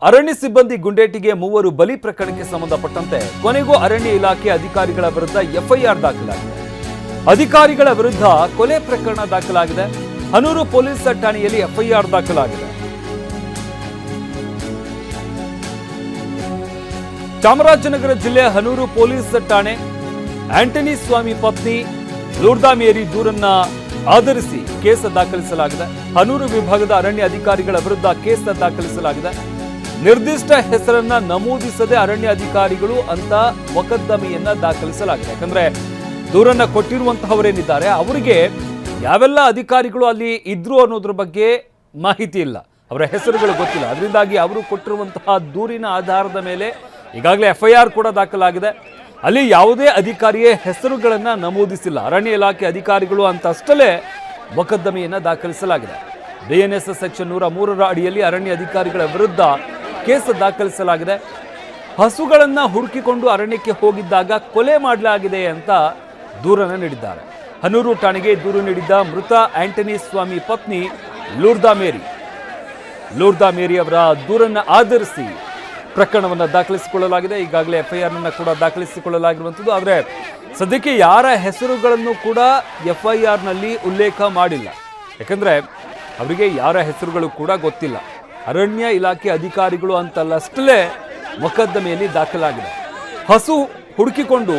ಅರಣ್ಯ ಸಿಬ್ಬಂದಿ ಗುಂಡೇಟಿಗೆ ಮೂವರು ಬಲಿ ಪ್ರಕರಣಕ್ಕೆ ಸಂಬಂಧಪಟ್ಟಂತೆ ಕೊನೆಗೂ ಅರಣ್ಯ ಇಲಾಖೆ ಅಧಿಕಾರಿಗಳ ವಿರುದ್ಧ ಎಫ್ಐಆರ್ ದಾಖಲಾಗಿದೆ. ಅಧಿಕಾರಿಗಳ ವಿರುದ್ಧ ಕೊಲೆ ಪ್ರಕರಣ ದಾಖಲಾಗಿದೆ. ಹನೂರು ಪೊಲೀಸ್ ಠಾಣೆಯಲ್ಲಿ ಎಫ್ಐಆರ್ ದಾಖಲಾಗಿದೆ. ಚಾಮರಾಜನಗರ ಜಿಲ್ಲೆ ಹನೂರು ಪೊಲೀಸ್ ಠಾಣೆ ಆಂಟನಿ ಸ್ವಾಮಿ ಪತ್ನಿ ಲೂರ್ದಾ ಮೇರಿ ದೂರನ್ನ ಆಧರಿಸಿ ಕೇಸ್ ದಾಖಲಿಸಲಾಗಿದೆ. ಹನೂರು ವಿಭಾಗದ ಅರಣ್ಯ ಅಧಿಕಾರಿಗಳ ವಿರುದ್ಧ ಕೇಸ್ ದಾಖಲಿಸಲಾಗಿದೆ. ನಿರ್ದಿಷ್ಟ ಹೆಸರನ್ನ ನಮೂದಿಸದೆ ಅರಣ್ಯ ಅಧಿಕಾರಿಗಳು ಅಂತ ಮೊಕದ್ದಮೆಯನ್ನ ದಾಖಲಿಸಲಾಗಿದೆ. ಯಾಕಂದ್ರೆ ದೂರನ್ನ ಕೊಟ್ಟಿರುವಂತಹವರೇನಿದ್ದಾರೆ ಅವರಿಗೆ ಯಾವೆಲ್ಲ ಅಧಿಕಾರಿಗಳು ಅಲ್ಲಿ ಇದ್ರು ಅನ್ನೋದ್ರ ಬಗ್ಗೆ ಮಾಹಿತಿ ಇಲ್ಲ, ಅವರ ಹೆಸರುಗಳು ಗೊತ್ತಿಲ್ಲ. ಅದರಿಂದಾಗಿ ಅವರು ಕೊಟ್ಟಿರುವಂತಹ ದೂರಿನ ಆಧಾರದ ಮೇಲೆ ಈಗಾಗಲೇ ಎಫ್ಐಆರ್ ಕೂಡ ದಾಖಲಾಗಿದೆ. ಅಲ್ಲಿ ಯಾವುದೇ ಅಧಿಕಾರಿಯೇ ಹೆಸರುಗಳನ್ನ ನಮೂದಿಸಿಲ್ಲ. ಅರಣ್ಯ ಇಲಾಖೆ ಅಧಿಕಾರಿಗಳು ಅಂತ ಅಷ್ಟೇ ಮೊಕದ್ದಮೆಯನ್ನ ದಾಖಲಿಸಲಾಗಿದೆ. ಬಿಎನ್ಎಸ್ ಸೆಕ್ಷನ್ 103ರ ಅಡಿಯಲ್ಲಿ ಅರಣ್ಯ ಅಧಿಕಾರಿಗಳ ವಿರುದ್ಧ ಕೇಸ್ ದಾಖಲಿಸಲಾಗಿದೆ. ಹಸುಗಳನ್ನ ಹುಡುಕಿಕೊಂಡು ಅರಣ್ಯಕ್ಕೆ ಹೋಗಿದ್ದಾಗ ಕೊಲೆ ಮಾಡಲಾಗಿದೆ ಅಂತ ದೂರನ್ನು ನೀಡಿದ್ದಾರೆ. ಹನೂರು ಠಾಣೆಗೆ ದೂರು ನೀಡಿದ್ದ ಮೃತ ಆಂಟನಿ ಸ್ವಾಮಿ ಪತ್ನಿ ಲೂರ್ದಾ ಮೇರಿ ಅವರ ದೂರನ್ನು ಆಧರಿಸಿ ಪ್ರಕರಣವನ್ನು ದಾಖಲಿಸಿಕೊಳ್ಳಲಾಗಿದೆ. ಈಗಾಗಲೇ ಎಫ್ಐಆರ್ ಅನ್ನು ಕೂಡ ದಾಖಲಿಸಿಕೊಳ್ಳಲಾಗಿರುವಂಥದ್ದು. ಆದರೆ ಸದ್ಯಕ್ಕೆ ಯಾರ ಹೆಸರುಗಳನ್ನು ಕೂಡ ಎಫ್ಐಆರ್ ನಲ್ಲಿ ಉಲ್ಲೇಖ ಮಾಡಿಲ್ಲ. ಯಾಕಂದ್ರೆ ಅವರಿಗೆ ಯಾರ ಹೆಸರುಗಳು ಕೂಡ ಗೊತ್ತಿಲ್ಲ. ಅರಣ್ಯ ಇಲಾಖೆ ಅಧಿಕಾರಿಗಳು ಅಂತಲ್ಲಷ್ಟೇ ಮೊಕದ್ದಮೆಯಲ್ಲಿ ದಾಖಲಾಗಿದೆ. ಹಸು ಹುಡುಕಿಕೊಂಡು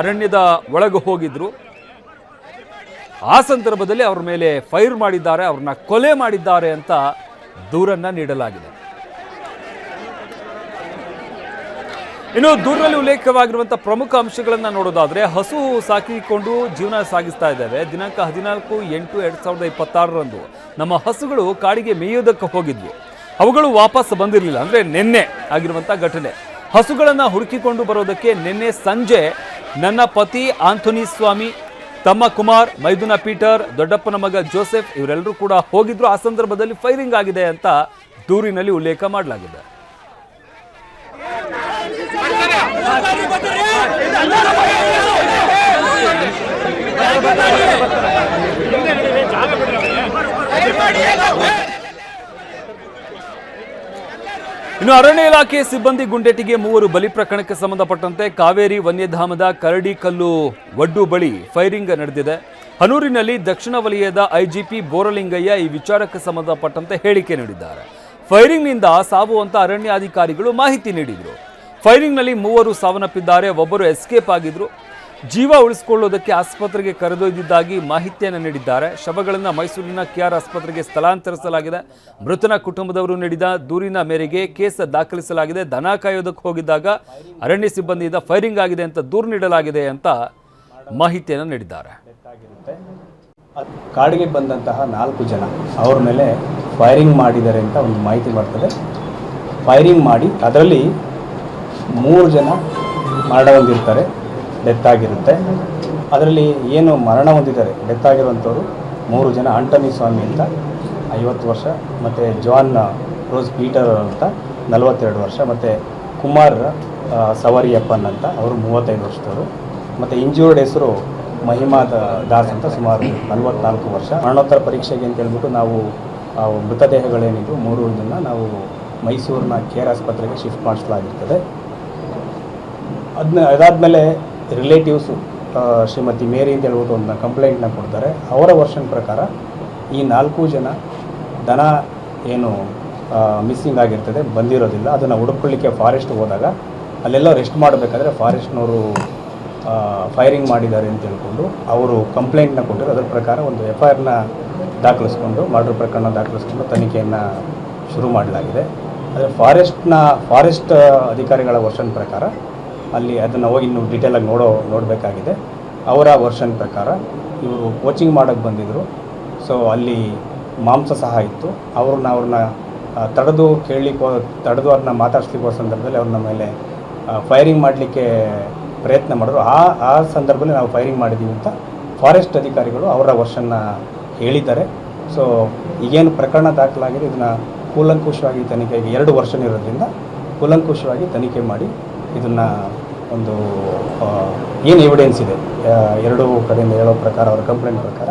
ಅರಣ್ಯದ ಒಳಗೆ ಹೋಗಿದ್ರು. ಆ ಸಂದರ್ಭದಲ್ಲಿ ಅವರ ಮೇಲೆ ಫೈರ್ ಮಾಡಿದ್ದಾರೆ, ಅವ್ರನ್ನ ಕೊಲೆ ಮಾಡಿದ್ದಾರೆ ಅಂತ ದೂರನ್ನ ನೀಡಲಾಗಿದೆ. ಇನ್ನು ದೂರಿನಲ್ಲಿ ಉಲ್ಲೇಖವಾಗಿರುವಂತಹ ಪ್ರಮುಖ ಅಂಶಗಳನ್ನ ನೋಡೋದಾದ್ರೆ, ಹಸು ಸಾಕಿಕೊಂಡು ಜೀವನ ಸಾಗಿಸ್ತಾ ಇದ್ದೇವೆ. ದಿನಾಂಕ 14/8/2026 ನಮ್ಮ ಹಸುಗಳು ಕಾಡಿಗೆ ಮೇಯೋದಕ್ಕೆ ಹೋಗಿದ್ವು. ಅವುಗಳು ವಾಪಸ್ ಬಂದಿರಲಿಲ್ಲ. ಅಂದ್ರೆ ನಿನ್ನೆ ಆಗಿರುವಂತಹ ಘಟನೆ. ಹಸುಗಳನ್ನ ಹುಡುಕಿಕೊಂಡು ಬರೋದಕ್ಕೆ ನಿನ್ನೆ ಸಂಜೆ ನನ್ನ ಪತಿ ಆಂಥೋನಿ ಸ್ವಾಮಿ, ತಮ್ಮ ಕುಮಾರ್, ಮೈದುನ ಪೀಟರ್, ದೊಡ್ಡಪ್ಪನ ಮಗ ಜೋಸೆಫ್ ಇವರೆಲ್ಲರೂ ಕೂಡ ಹೋಗಿದ್ರು. ಆ ಸಂದರ್ಭದಲ್ಲಿ ಫೈರಿಂಗ್ ಆಗಿದೆ ಅಂತ ದೂರಿನಲ್ಲಿ ಉಲ್ಲೇಖ ಮಾಡಲಾಗಿದೆ. ಇನ್ನು ಅರಣ್ಯ ಇಲಾಖೆ ಸಿಬ್ಬಂದಿ ಗುಂಡೇಟಿಗೆ ಮೂವರು ಬಲಿ ಪ್ರಕರಣಕ್ಕೆ ಸಂಬಂಧಪಟ್ಟಂತೆ ಕಾವೇರಿ ವನ್ಯಧಾಮದ ಕರಡಿಕಲ್ಲು ಒಡ್ಡು ಬಳಿ ಫೈರಿಂಗ್ ನಡೆದಿದೆ. ಹನೂರಿನಲ್ಲಿ ದಕ್ಷಿಣ ವಲಯದ ಐಜಿಪಿ ಬೋರಲಿಂಗಯ್ಯ ಈ ವಿಚಾರಕ್ಕೆ ಸಂಬಂಧಪಟ್ಟಂತೆ ಹೇಳಿಕೆ ನೀಡಿದ್ದಾರೆ. ಫೈರಿಂಗ್ನಿಂದ ಸಾವು ಅಂತ ಅರಣ್ಯಾಧಿಕಾರಿಗಳು ಮಾಹಿತಿ ನೀಡಿದರು. ಫೈರಿಂಗ್ನಲ್ಲಿ ಮೂವರು ಸಾವನ್ನಪ್ಪಿದ್ದಾರೆ, ಒಬ್ಬರು ಎಸ್ಕೇಪ್ ಆಗಿದ್ರು. ಜೀವ ಉಳಿಸಿಕೊಳ್ಳೋದಕ್ಕೆ ಆಸ್ಪತ್ರೆಗೆ ಕರೆದೊಯ್ದಿದ್ದಾಗಿ ಮಾಹಿತಿಯನ್ನು ನೀಡಿದ್ದಾರೆ. ಶವಗಳನ್ನು ಮೈಸೂರಿನ ಕೆಆರ್ ಆಸ್ಪತ್ರೆಗೆ ಸ್ಥಳಾಂತರಿಸಲಾಗಿದೆ. ಮೃತನ ಕುಟುಂಬದವರು ನೀಡಿದ ದೂರಿನ ಮೇರೆಗೆ ಕೇಸ್ ದಾಖಲಿಸಲಾಗಿದೆ. ದನ ಕಾಯೋದಕ್ಕೆ ಹೋಗಿದ್ದಾಗ ಅರಣ್ಯ ಸಿಬ್ಬಂದಿಯಿಂದ ಫೈರಿಂಗ್ ಆಗಿದೆ ಅಂತ ದೂರು ನೀಡಲಾಗಿದೆ ಅಂತ ಮಾಹಿತಿಯನ್ನು ನೀಡಿದ್ದಾರೆ. ಕಾಡಿಗೆ ಬಂದಂತಹ 4 ಜನ ಅವರ ಮೇಲೆ ಫೈರಿಂಗ್ ಮಾಡಿದ್ದಾರೆ ಅಂತ ಒಂದು ಮಾಹಿತಿ ಬರ್ತದೆ. ಫೈರಿಂಗ್ ಮಾಡಿ ಅದರಲ್ಲಿ 3 ಜನ ಮರಣ ಹೊಂದಿರ್ತಾರೆ, ಡೆತ್ ಆಗಿರುತ್ತೆ. ಅದರಲ್ಲಿ ಏನು ಮರಣ ಹೊಂದಿದ್ದಾರೆ ಡೆತ್ ಆಗಿರುವಂಥವ್ರು 3 ಜನ. ಆಂಟನಿ ಸ್ವಾಮಿ ಅಂತ 50 ವರ್ಷ, ಮತ್ತು ಜಾನ್ ರೋಸ್ ಪೀಟರ್ ಅಂತ 42 ವರ್ಷ, ಮತ್ತು ಕುಮಾರ್ ಸವರಿಯಪ್ಪನ್ ಅಂತ ಅವರು 35 ವರ್ಷದವರು, ಮತ್ತು ಇಂಜೂರ್ಡ್ ಹೆಸರು ಮಹಿಮಾ ದಾಸ್ ಅಂತ ಸುಮಾರು 44 ವರ್ಷ. ಮರಣೋತ್ತರ ಪರೀಕ್ಷೆಗೆ ಅಂತ ಹೇಳ್ಬಿಟ್ಟು ನಾವು ಮೃತದೇಹಗಳೇನಿದ್ದು 3 ಇದನ್ನು ನಾವು ಮೈಸೂರಿನ ಕೇರ್ ಆಸ್ಪತ್ರೆಗೆ ಶಿಫ್ಟ್ ಮಾಡಿಸಲಾಗಿರ್ತದೆ. ಅದಾದಮೇಲೆ ರಿಲೇಟಿವ್ಸು ಶ್ರೀಮತಿ ಮೇರಿ ಅಂತ ಹೇಳ್ಬಿಟ್ಟು ಒಂದು ಕಂಪ್ಲೇಂಟ್ನ ಕೊಡ್ತಾರೆ. ಅವರ ವರ್ಷನ್ ಪ್ರಕಾರ ಈ 4 ಜನ ದನ ಏನು ಮಿಸ್ಸಿಂಗ್ ಆಗಿರ್ತದೆ, ಬಂದಿರೋದಿಲ್ಲ, ಅದನ್ನು ಹುಡುಕೊಳ್ಳಿಕ್ಕೆ ಫಾರೆಸ್ಟ್ ಹೋದಾಗ ಅಲ್ಲೆಲ್ಲ ರೆಸ್ಟ್ ಮಾಡಬೇಕಾದ್ರೆ ಫಾರೆಸ್ಟ್ನವರು ಫೈರಿಂಗ್ ಮಾಡಿದ್ದಾರೆ ಅಂತ ಹೇಳ್ಕೊಂಡು ಅವರು ಕಂಪ್ಲೇಂಟ್ನ ಕೊಟ್ಟರು. ಅದರ ಪ್ರಕಾರ ಒಂದು ಎಫ್ಐಆರ್ನ ದಾಖಲಿಸ್ಕೊಂಡು ಮರ್ಡರ್ ಪ್ರಕರಣ ದಾಖಲಿಸ್ಕೊಂಡು ತನಿಖೆಯನ್ನು ಶುರು ಮಾಡಲಾಗಿದೆ. ಆದರೆ ಫಾರೆಸ್ಟ್ ಅಧಿಕಾರಿಗಳ ವರ್ಷನ್ ಪ್ರಕಾರ ಅಲ್ಲಿ ಅದನ್ನು ಹೋಗಿ ಇನ್ನೂ ಡೀಟೇಲಾಗಿ ನೋಡಬೇಕಾಗಿದೆ. ಅವರ ವರ್ಷನ್ ಪ್ರಕಾರ ಇವರು ಕೋಚಿಂಗ್ ಮಾಡೋಕ್ಕೆ ಬಂದಿದ್ದರು. ಸೊ ಅಲ್ಲಿ ಮಾಂಸ ಸಹ ಇತ್ತು. ಅವ್ರನ್ನ ತಡೆದು ಅವ್ರನ್ನ ಮಾತಾಡಿಸ್ಲಿಕ್ಕೆ ಸಂದರ್ಭದಲ್ಲಿ ಅವ್ರನ್ನ ಮೇಲೆ ಫೈರಿಂಗ್ ಮಾಡಲಿಕ್ಕೆ ಪ್ರಯತ್ನ ಮಾಡಿದ್ರು. ಆ ಸಂದರ್ಭದಲ್ಲಿ ನಾವು ಫೈರಿಂಗ್ ಮಾಡಿದ್ದೀವಿ ಅಂತ ಫಾರೆಸ್ಟ್ ಅಧಿಕಾರಿಗಳು ಅವರ ವರ್ಷನ್ನ ಹೇಳಿದ್ದಾರೆ. ಸೊ ಈಗೇನು ಪ್ರಕರಣ ದಾಖಲಾಗಿದೆ ಇದನ್ನು ಕೂಲಂಕುಷವಾಗಿ ತನಿಖೆಗೆ 2 ವರ್ಷ ಇರೋದ್ರಿಂದ ಕೂಲಂಕುಷವಾಗಿ ತನಿಖೆ ಮಾಡಿ ಇದನ್ನು ಒಂದು ಏನು ಎವಿಡೆನ್ಸ್ ಇದೆ 2 ಕಡೆಯಿಂದ ಹೇಳೋ ಪ್ರಕಾರ ಅವರ ಕಂಪ್ಲೇಂಟ್ ಪ್ರಕಾರ